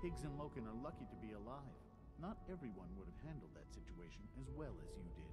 Higgs and Loken are lucky to be alive. Not everyone would have handled that situation as well as you did.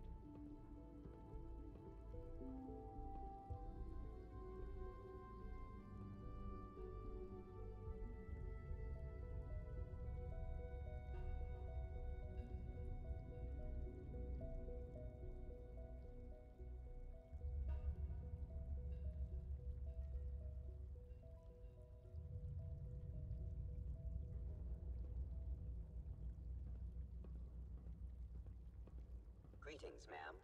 Greetings, ma'am.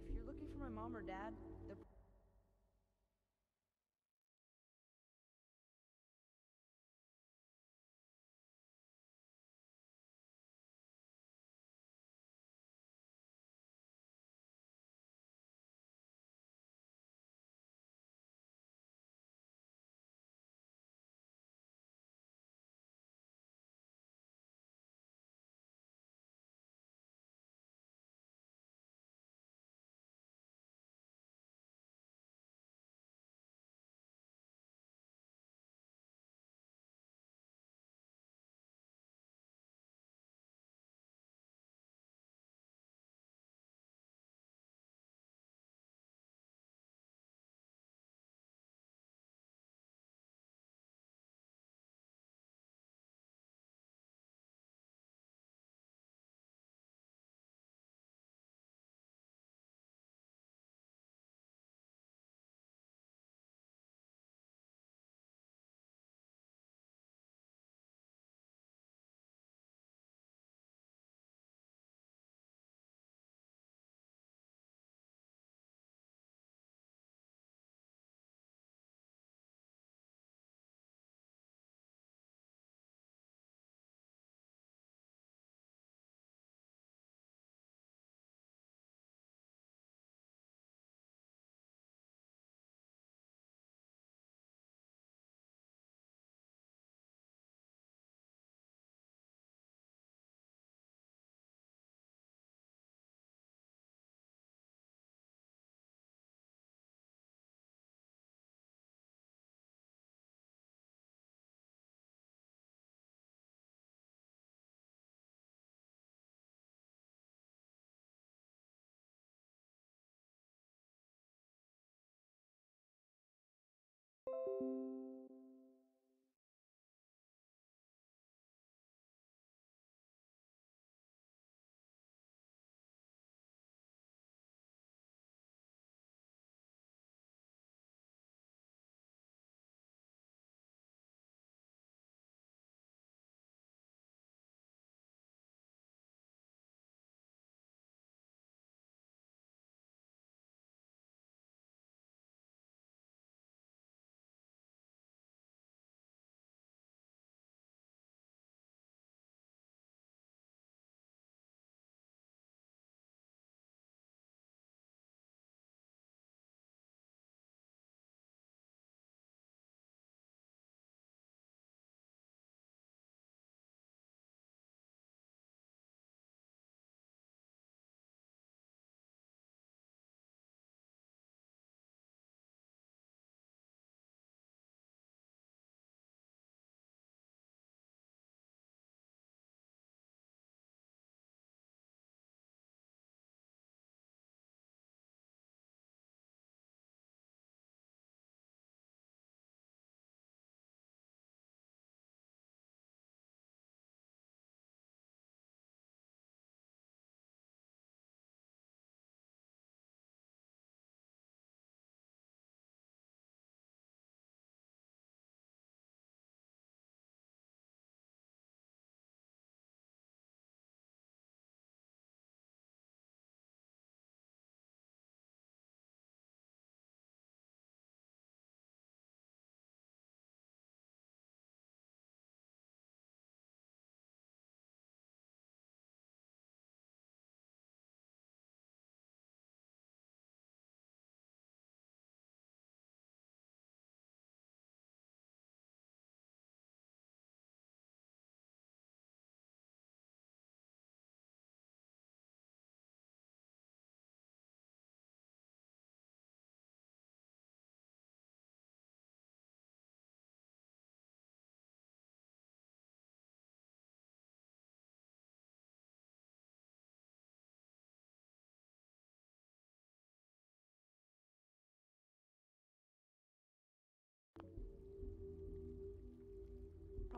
If you're looking for my mom or dad,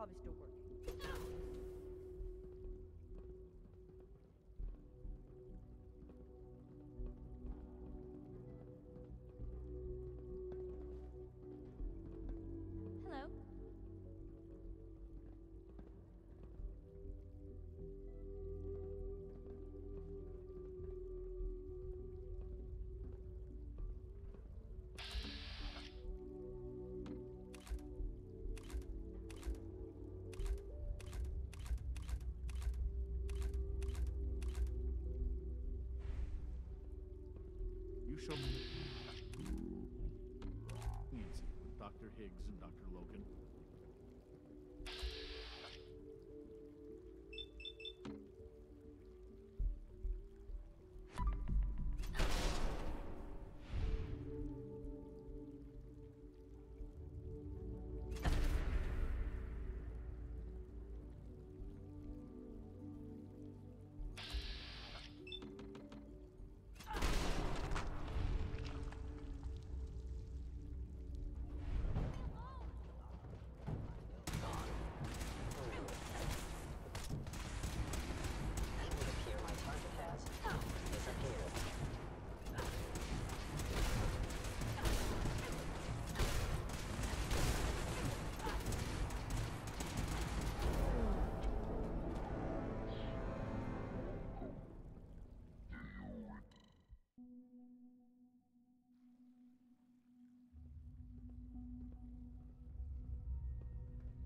probably still working. Hello. You show me with Dr. Higgs and Dr. Logan.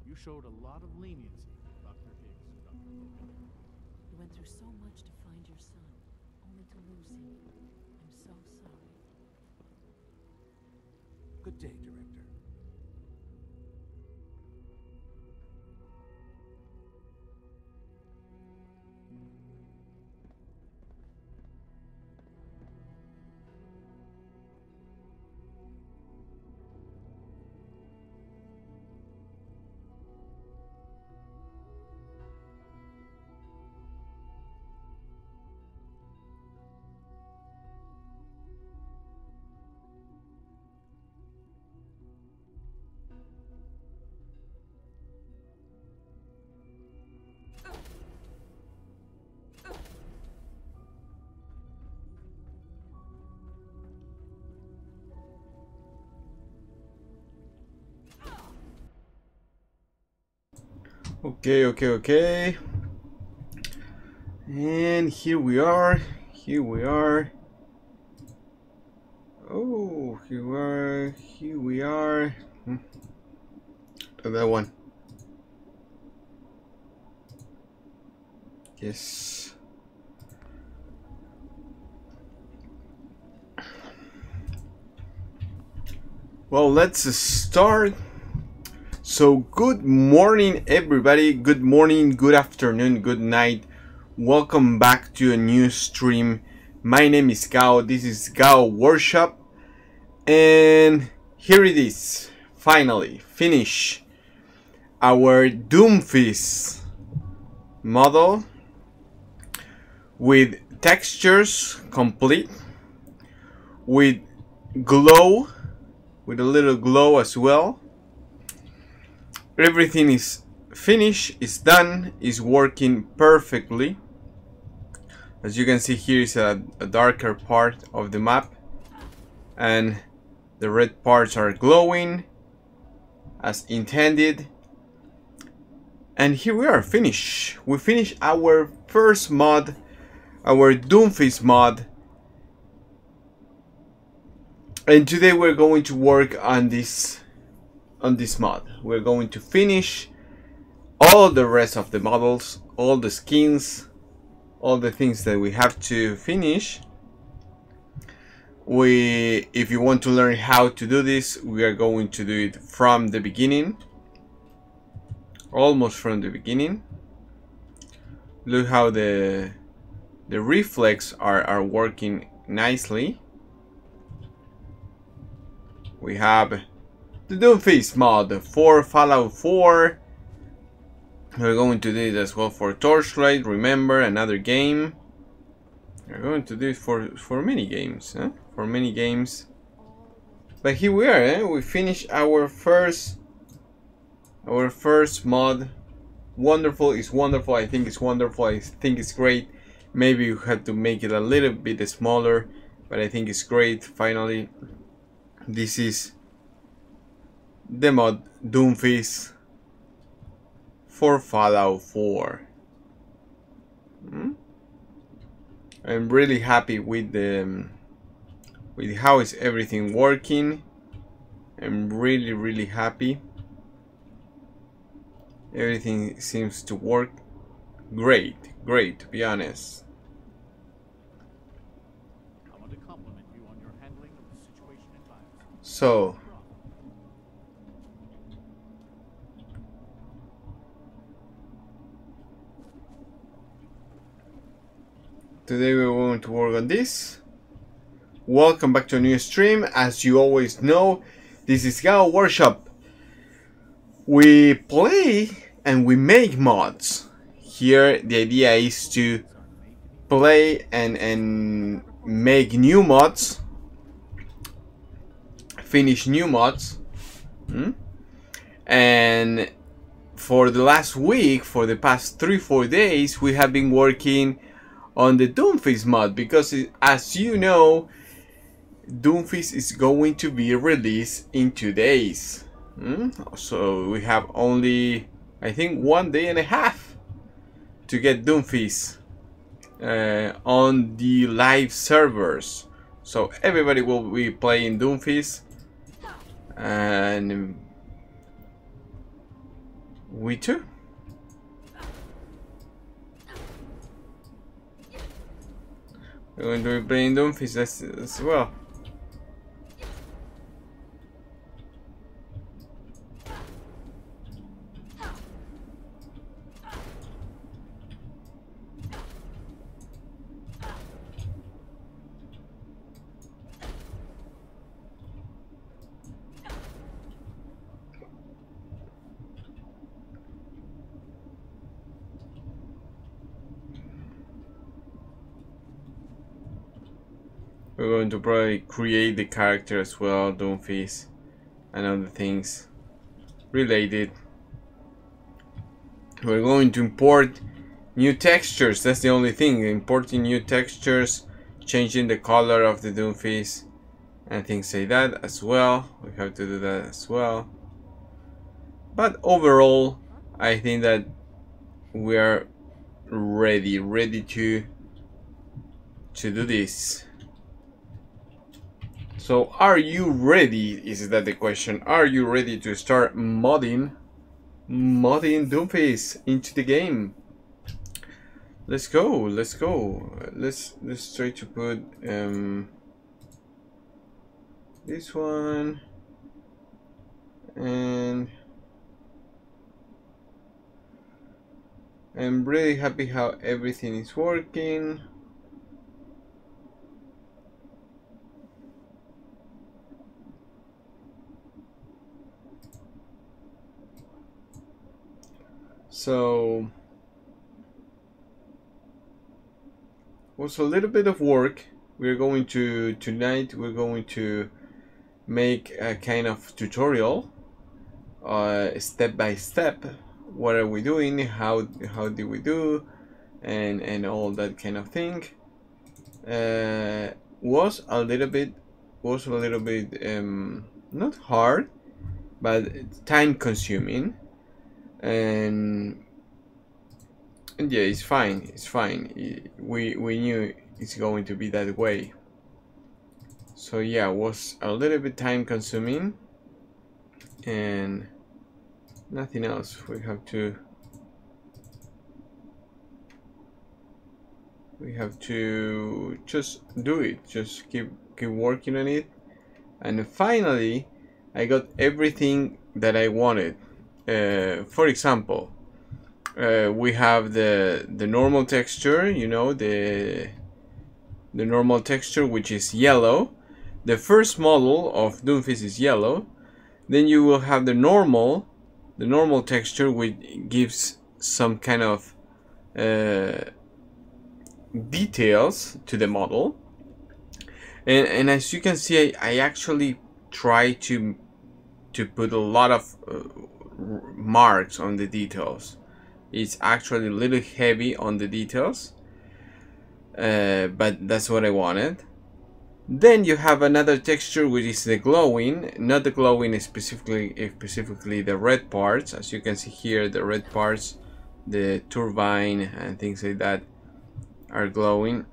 You showed a lot of leniency with Dr. Higgs and Dr. Logan. You went through so much to find your son, only to lose him. I'm so sorry. Good day, Director. Okay. And here we are. Oh, here we are. That one. Yes. Well, let's start. So, good morning, everybody. Good morning, good afternoon, good night. Welcome back to a new stream. My name is Gao. This is Gao Workshop. And here it is. Finally, finish our Doomfist model with textures complete, with glow, with a little glow as well. Everything is finished, is done, is working perfectly. As you can see, here is a darker part of the map, and the red parts are glowing as intended. And here we are, finished. We finished our first mod, our Doomfist mod. And today we're going to work on this mod. We're going to finish all the rest of the models, all the skins, all the things that we have to finish. If you want to learn how to do this, we are going to do it from the beginning, almost from the beginning. Look how the reflex are working nicely. We have the Doomfist mod for Fallout 4. We're going to do it as well for Torchlight. Remember, another game. We're going to do it for many games, huh? For many games. But here we are, eh? We finished our first Our first mod. Wonderful is wonderful. I think it's wonderful. I think it's great. Maybe you had to make it a little bit smaller, but I think it's great. Finally, this is the mod Doomfist for Fallout 4. I'm really happy with how is everything working. I'm really happy. Everything seems to work great to be honest. I want to compliment you on your handling of the situation in Virus. So today we're going to work on this. Welcome back to a new stream. As you always know, this is Gao Workshop. We play and we make mods. Here the idea is to play and make new mods, finish new mods. And for the last week, for the past 3-4 days, we have been working on the Doomfist mod, because as you know, Doomfist is going to be released in 2 days. So we have only, I think, 1 day and a half to get Doomfist on the live servers. So everybody will be playing Doomfist, and we too. We're going to be playing Doomfist as well. We're going to probably create the character as well, Doomfist, and other things related. We're going to import new textures. That's the only thing. Importing new textures, changing the color of the Doomfist, and things like that as well. We have to do that as well. But overall, I think that we are ready to do this. So are you ready? Is that the question? Are you ready to start modding Doomfist into the game? Let's go. Let's try to put this one, and I'm really happy how everything is working. So was a little bit of work. We're going to tonight we're going to make a kind of tutorial, step by step. What are we doing? How did we do? And all that kind of thing. Was a little bit not hard, but time consuming. And yeah, it's fine. We knew it's going to be that way. So yeah, it was a little bit time consuming and nothing else. We have to just do it, just keep working on it. And finally I got everything that I wanted. For example, we have the normal texture, you know, the normal texture, which is yellow. The first model of Doomfist is yellow. Then you will have the normal texture, which gives some kind of details to the model. And as you can see, I actually try to put a lot of marks on the details. It's actually a little heavy on the details, but that's what I wanted. Then you have another texture, which is the glowing, not the glowing specifically the red parts. As you can see here, the red parts, the turbine and things like that are glowing.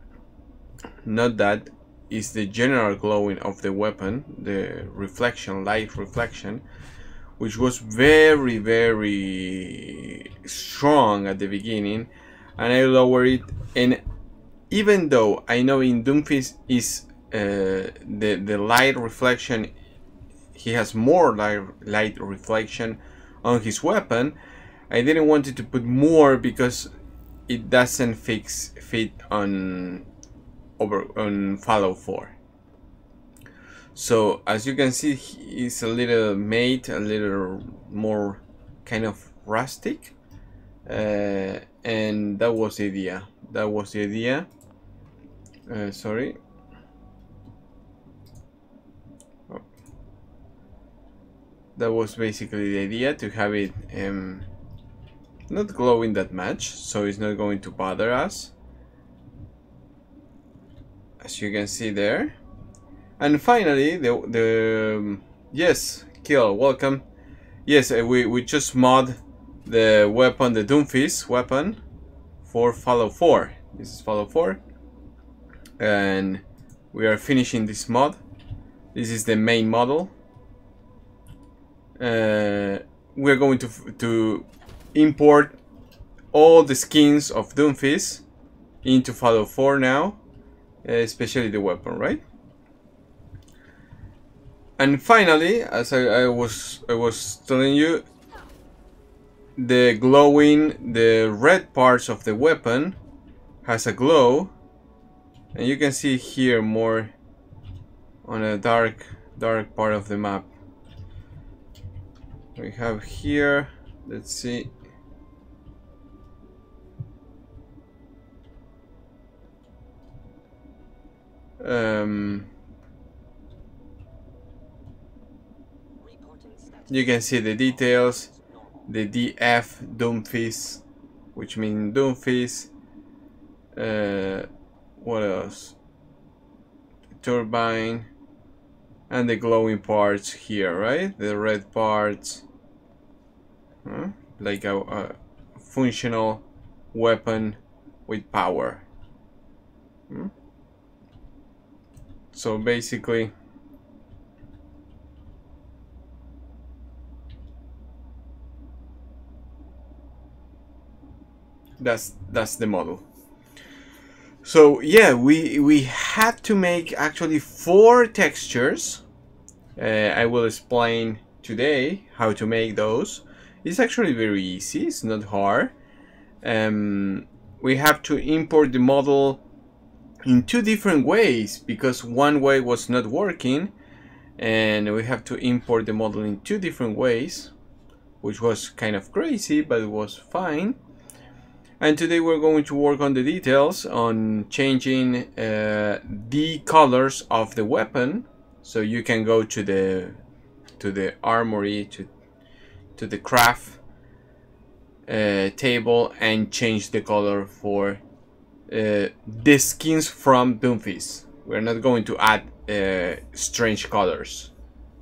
Not that, is the general glowing of the weapon, the reflection, light reflection, which was very, very strong at the beginning, and I lowered it. And even though I know in Doomfist is the light reflection, he has more light reflection on his weapon, I didn't want it to put more because it doesn't fit on Fallout 4. So as you can see, it's a little more kind of rustic, and that was the idea. Sorry. That was basically the idea, to have it not glowing that much, so it's not going to bother us, as you can see there. And finally, yes, Kill, welcome. Yes, we just mod the weapon, the Doomfist weapon, for Fallout 4. This is Fallout 4, and we are finishing this mod. This is the main model. We're going to import all the skins of Doomfist into Fallout 4 now, especially the weapon, right? And finally, as I was telling you, the red parts of the weapon has a glow, and you can see here more on a dark part of the map. We have here, let's see, you can see the details, the DF Doomfist, which means Doomfist. What else? The turbine and the glowing parts here, right? The red parts, like a functional weapon with power. So basically, that's the model. So yeah, we had to make actually 4 textures. I will explain today how to make those. It's actually very easy, it's not hard. We have to import the model in 2 different ways because one way was not working, and we have to import the model in 2 different ways, which was kind of crazy, but it was fine. And today we're going to work on the details, on changing the colors of the weapon, so you can go to the armory, to the craft table, and change the color for the skins from Doomfist. We're not going to add strange colors.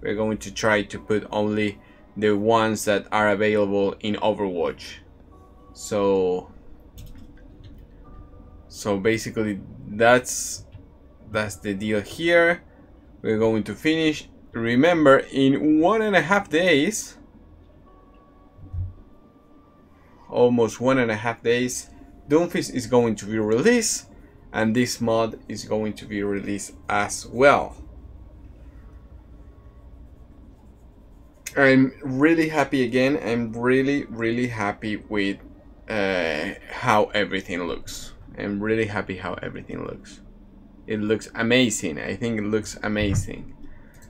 We're going to try to put only the ones that are available in Overwatch. So basically that's the deal here. We're going to finish. Remember, in 1.5 days, almost 1.5 days, Doomfist is going to be released, and this mod is going to be released as well. I'm really happy again. I'm really happy with how everything looks. I'm really happy how everything looks. It looks amazing. I think it looks amazing.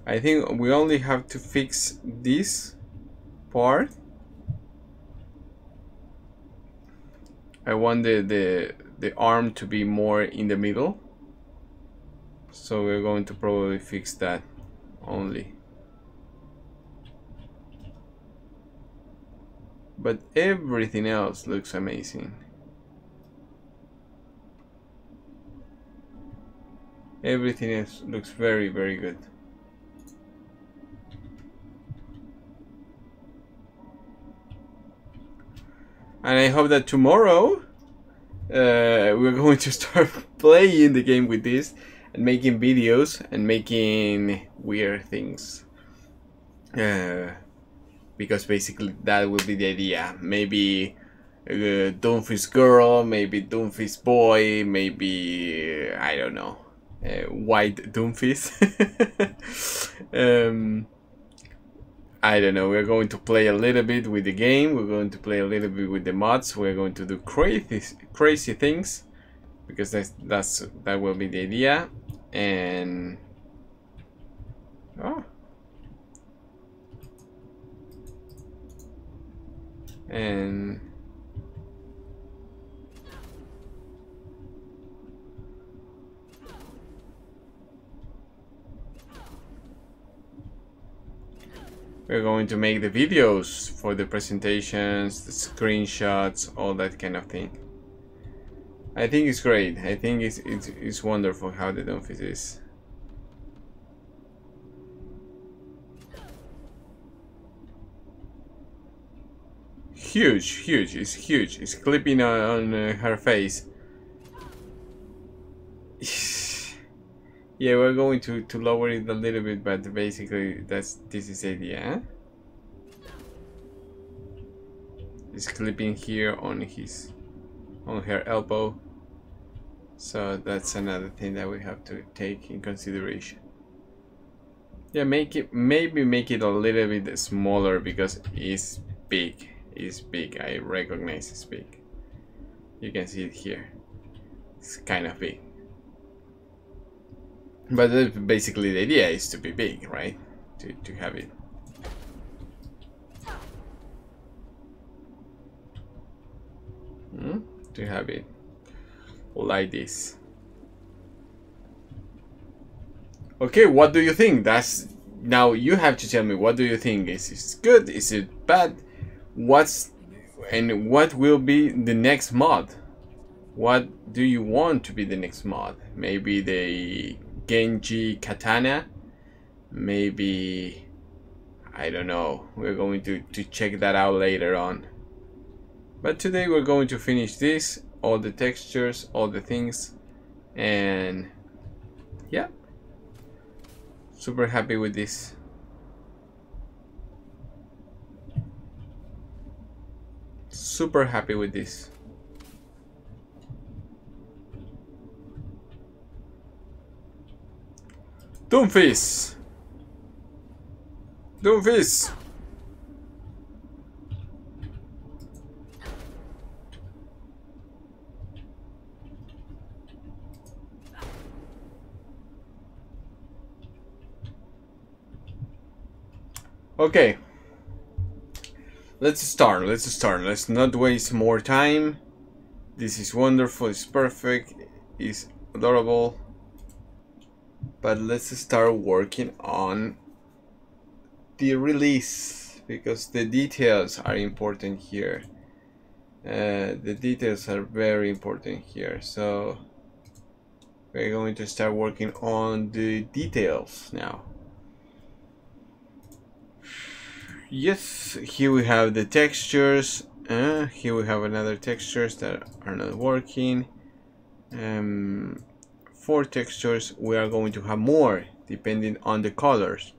I think we only have to fix this part. I want the arm to be more in the middle, so we're going to probably fix that only. but everything else looks amazing. Everything else looks very, very good. And I hope that tomorrow we're going to start playing the game with this and making videos and making weird things. Because basically that will be the idea. Maybe Doomfist girl, maybe Doomfist boy, maybe I don't know, white Doomfist. I don't know. We're going to play a little bit with the game. We're going to play a little bit with the mods. We're going to do crazy things because that will be the idea. And and we're going to make the videos for the presentations, the screenshots, all that kind of thing. I think it's great. I think it's wonderful how the Doomfist is. Huge. It's huge. It's clipping on her face. Yeah, we're going to lower it a little bit, but basically this is the idea. It's clipping here on her elbow. So that's another thing that we have to take in consideration. Yeah, maybe make it a little bit smaller because it's big. It's big. I recognize it's big. You can see it here. It's kind of big. But basically the idea is to be big, right? To have it. To have it like this. Okay, what do you think? Now you have to tell me, what do you think? Is it good? Is it bad? What will be the next mod? What do you want to be the next mod? Maybe the Genji katana? Maybe, I don't know. We're going to check that out later on. But today we're going to finish this, all the textures, all the things, and yeah, super happy with this. Super happy with this. Doomfist! Doomfist! Okay. Let's start. Let's not waste more time. This is wonderful, it's perfect, it's adorable. But let's start working on the release, because the details are important here. The details are very important here. So we're going to start working on the details now. Yes, here we have the textures. Here we have another textures that are not working. 4 textures. We are going to have more depending on the colors.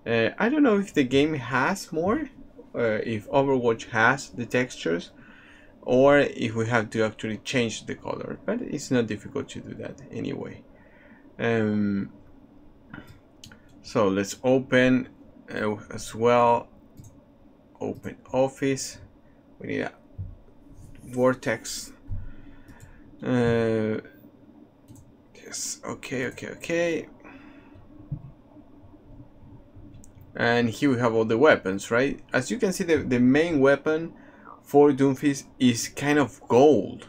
I don't know if the game has more, if Overwatch has the textures, or if we have to actually change the color, but it's not difficult to do that anyway. So let's open as well. Open Office. We need a vortex. Yes, okay. And here we have all the weapons, right? As you can see, the main weapon for Doomfist is kind of gold.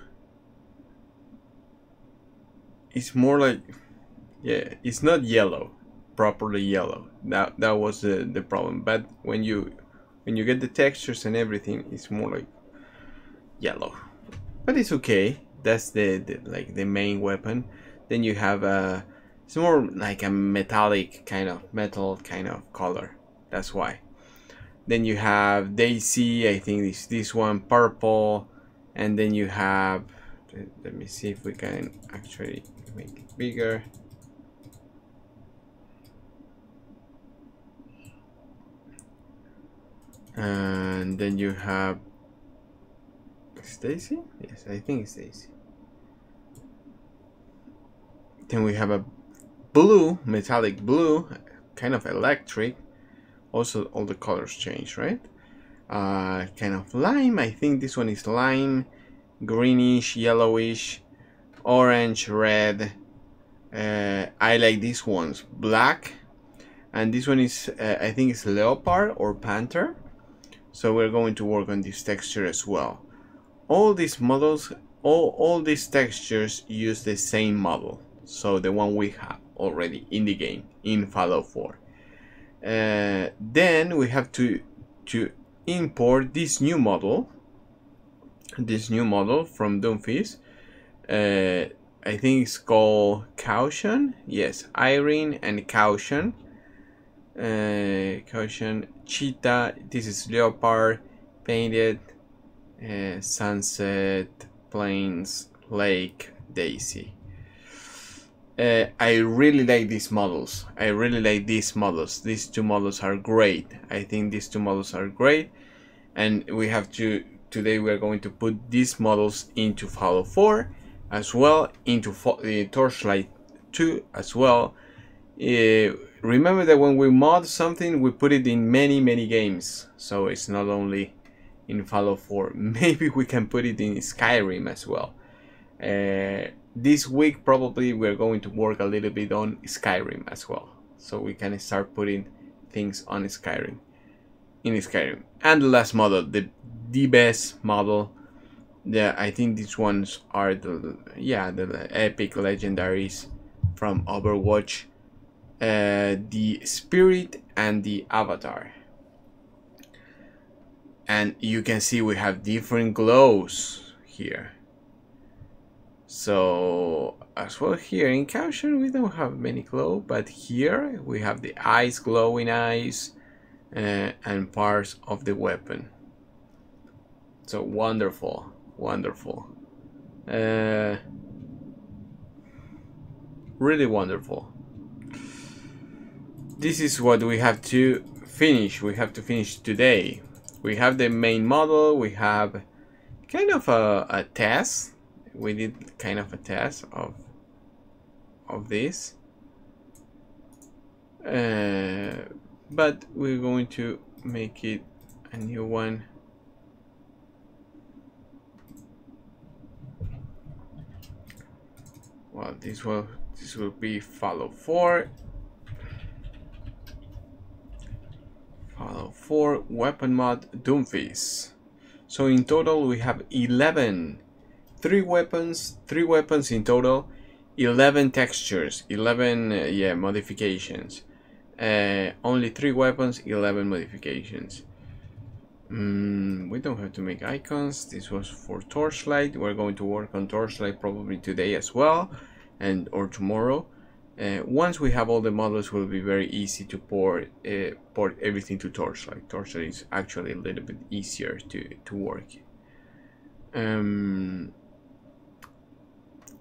It's more like, yeah, it's not yellow, properly yellow. That was the problem. But when you when you get the textures and everything, it's more like yellow, but it's okay. That's the like the main weapon. Then you have a, it's more like a metallic kind of metal kind of color. That's why. Then you have Daisy, I think this one, purple, and then you have, let me see if we can actually make it bigger. And then you have Daisy? Yes, I think it's Daisy. Then we have a blue, metallic blue, kind of electric. Also, all the colors change, right? Kind of lime. I think this one is lime, greenish, yellowish, orange, red. I like these ones, black, and this one is I think it's leopard or panther. So we're going to work on this texture as well. All these models, all these textures use the same model. So the one we have already in the game in Fallout 4. Then we have to import this new model from Doomfist. I think it's called Caution. Yes, Irene and Caution. Caution, cheetah. This is leopard, painted, sunset, plains, lake, Daisy. I really like these models. I really like these models. These two models are great. I think these two models are great. And we have to, today we are going to put these models into Fallout 4 as well, into Torchlight 2 as well. Remember that when we mod something, we put it in many games. So it's not only in Fallout 4. Maybe we can put it in Skyrim as well. This week probably we're going to work a little bit on Skyrim as well, so we can start putting things on Skyrim, in Skyrim. And the last model, the best model, I think these ones are the epic legendaries from Overwatch, the Spirit and the Avatar. And you can see we have different glows here. So as well, here in Caution we don't have many glow, but here we have the eyes, glowing eyes, and parts of the weapon. So wonderful, wonderful, really wonderful. This is what we have to finish. We have to finish today. We have the main model. We have kind of a test. We did kind of a test of this, but we're going to make it a new one. Well, this will be Fallout 4. Fallout 4 weapon mod Doomfist. So in total we have 11. 3 weapons in total, 11 textures, 11 modifications. Only 3 weapons, 11 modifications. We don't have to make icons. This was for Torchlight. We're going to work on Torchlight probably today as well, or tomorrow. Once we have all the models, it will be very easy to port everything to Torchlight. Torchlight is actually a little bit easier to work.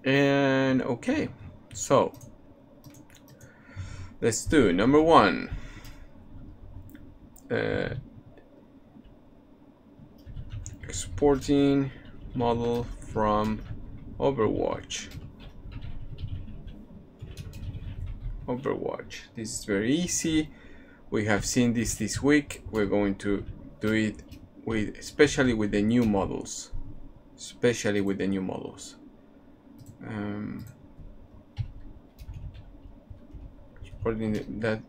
And okay, so let's do number 1. Exporting model from Overwatch. This is very easy. We have seen this week. We're going to do it especially with the new models. Exporting that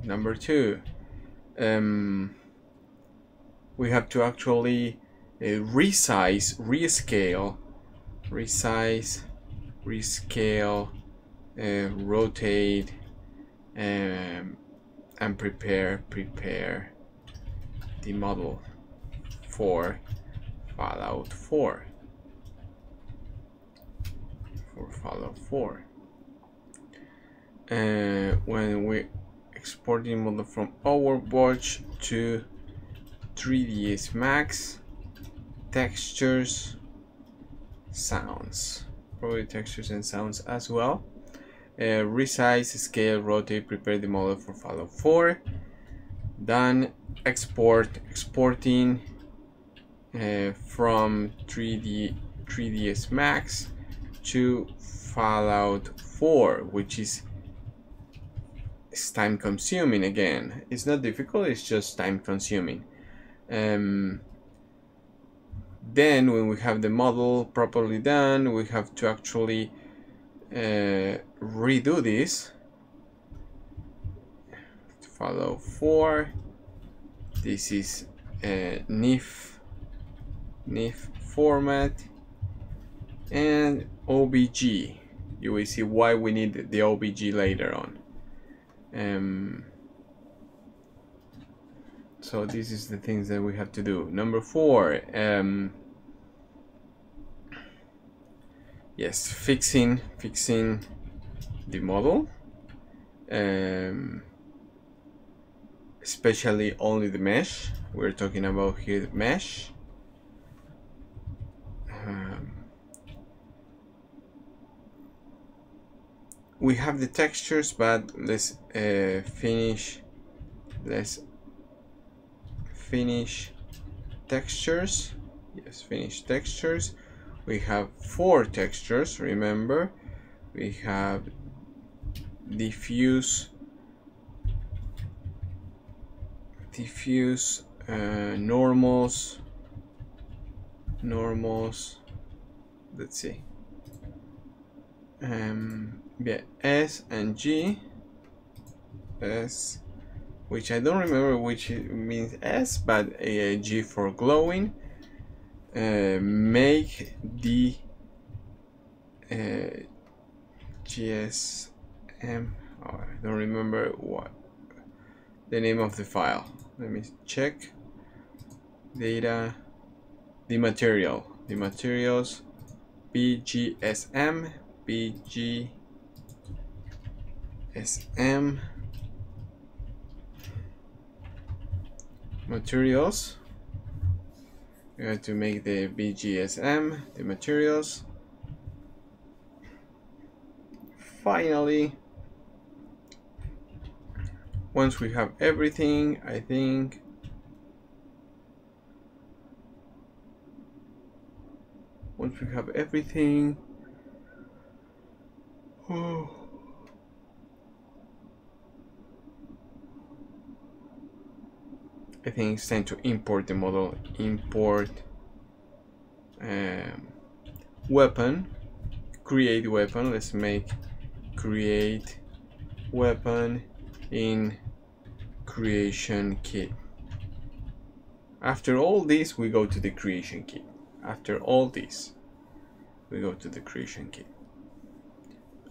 number 2. We have to actually rescale, rotate, and prepare the model for Fallout 4. When we exporting model from Overwatch to 3ds Max, textures, sounds, probably textures and sounds as well. Resize, scale, rotate, prepare the model for Fallout 4. Done. Exporting from 3ds Max to Fallout 4, which is time consuming again. It's not difficult, it's just time consuming. Then when we have the model properly done, we have to actually redo this. Fallout 4. This is NIF format and OBG. You will see why we need the OBG later on. So this is the things that we have to do. Number 4, yes, fixing the model, especially only the mesh. We're talking about here the mesh. We have the textures, but let's finish textures. Yes, finish textures. We have 4 textures, remember. We have diffuse, normals, let's see, yeah, S and G. S, which I don't remember which means S, but G for glowing. Make the GSM, oh, I don't remember what the name of the file. Let me check. Data, the materials, BGSM materials. We have to make the BGSM, the materials. Finally, once we have everything, I think once we have everything, oh, I think it's time to import the model. Import weapon, create weapon. Let's make create weapon in creation kit. After all this, we go to the creation kit. After all this, we go to the creation kit,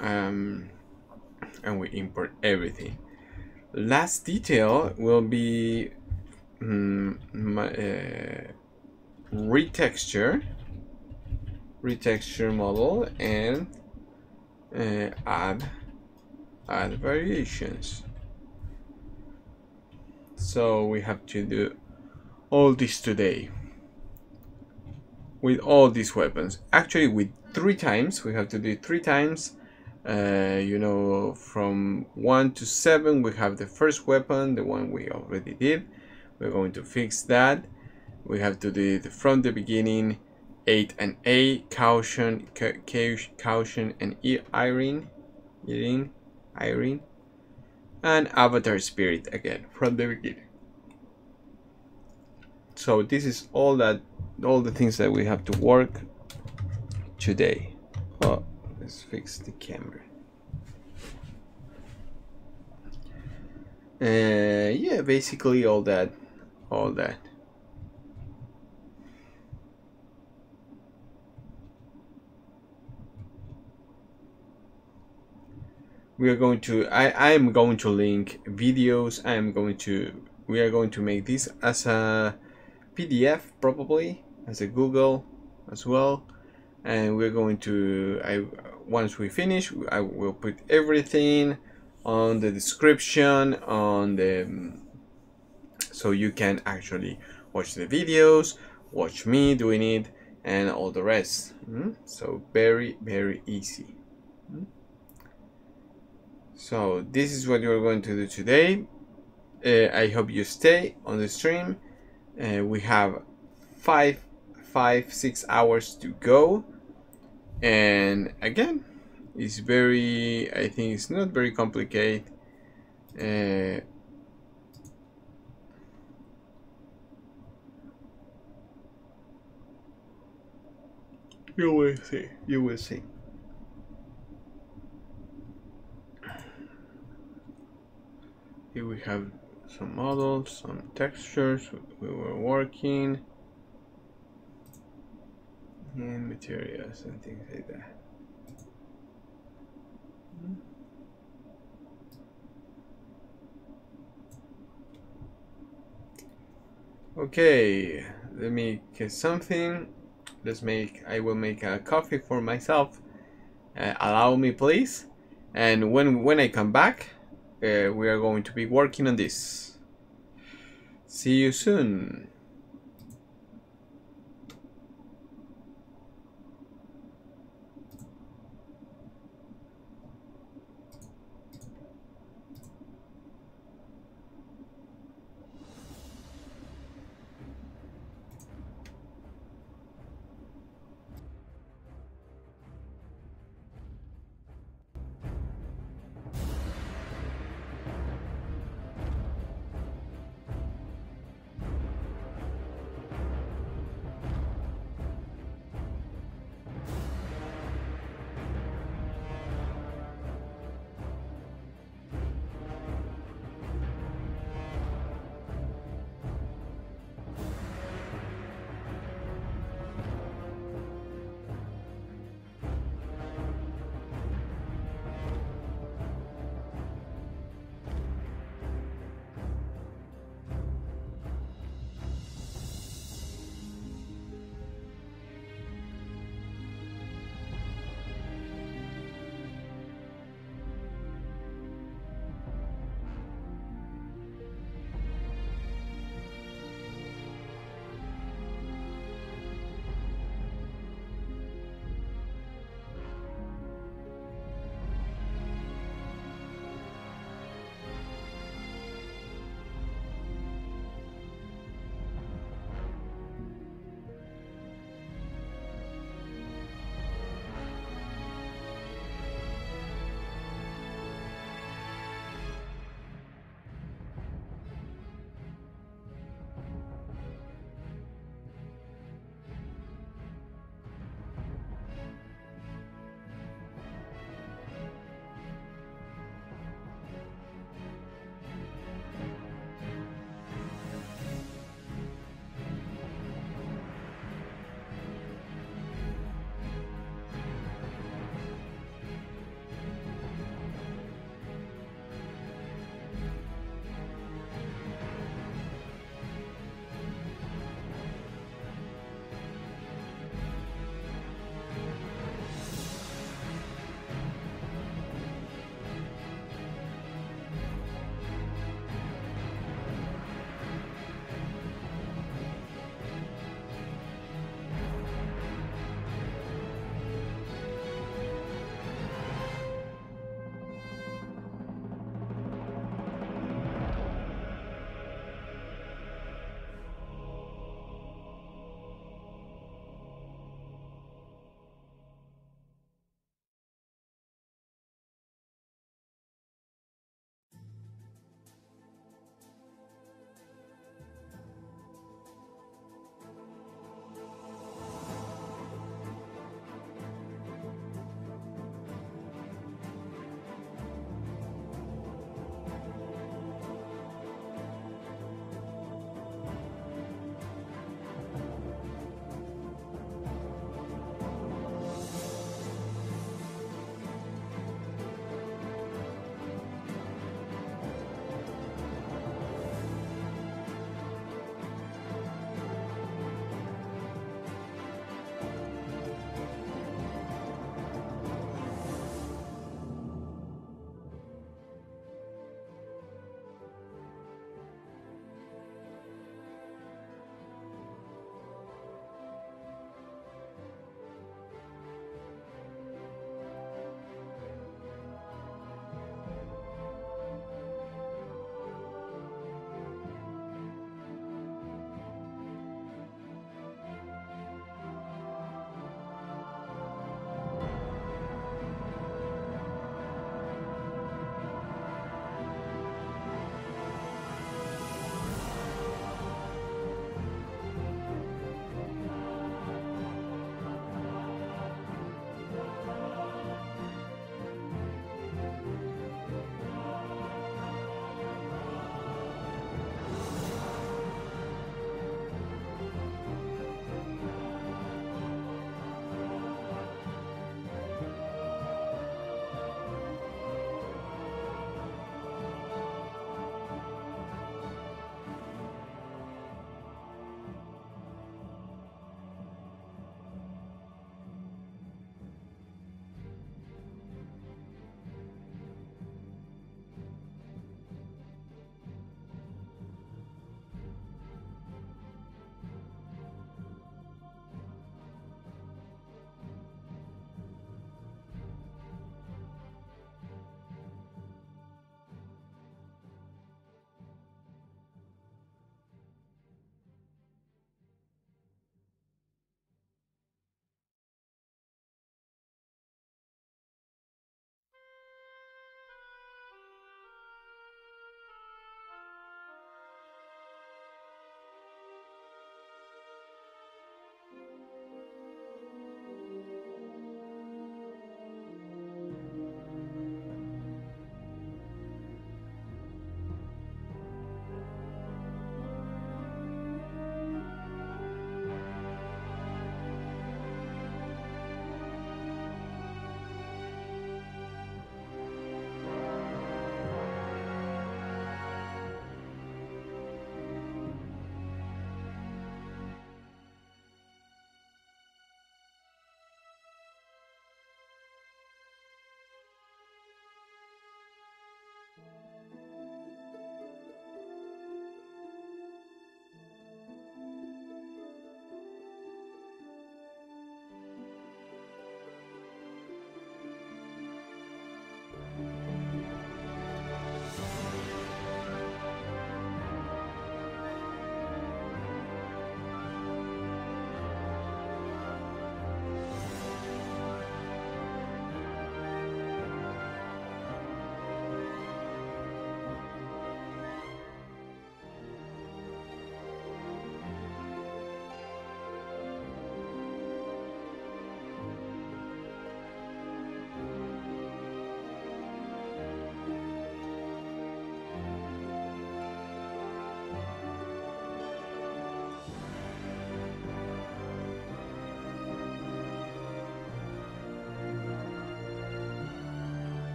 and we import everything. Last detail will be retexture model and add variations. So we have to do all this today with all these weapons. Actually, with 3 times. We have to do it 3 times. You know, from 1 to 7 we have the first weapon, the one we already did. We're going to fix that. We have to do it from the beginning. 8 and A, caution and Irene, and avatar spirit again from the beginning. So this is all the things that we have to work today. Oh, let's fix the camera. Yeah, basically all that. We are going to, I am going to link videos. we are going to make this as a PDF, probably as a Google as well, and we're going to once we finish, I will put everything on the description on the so you can actually watch the videos, watch me doing it, and all the rest. So very easy. So this is what you're going to do today. I hope you stay on the stream. We have 6 hours to go, and again, it's very, I think it's not very complicated. You will see. You will see. Here we have some models, some textures we were working, and materials and things like that. Okay, let me get something. I will make a coffee for myself. Allow me, please. And when I come back, we are going to be working on this. See you soon.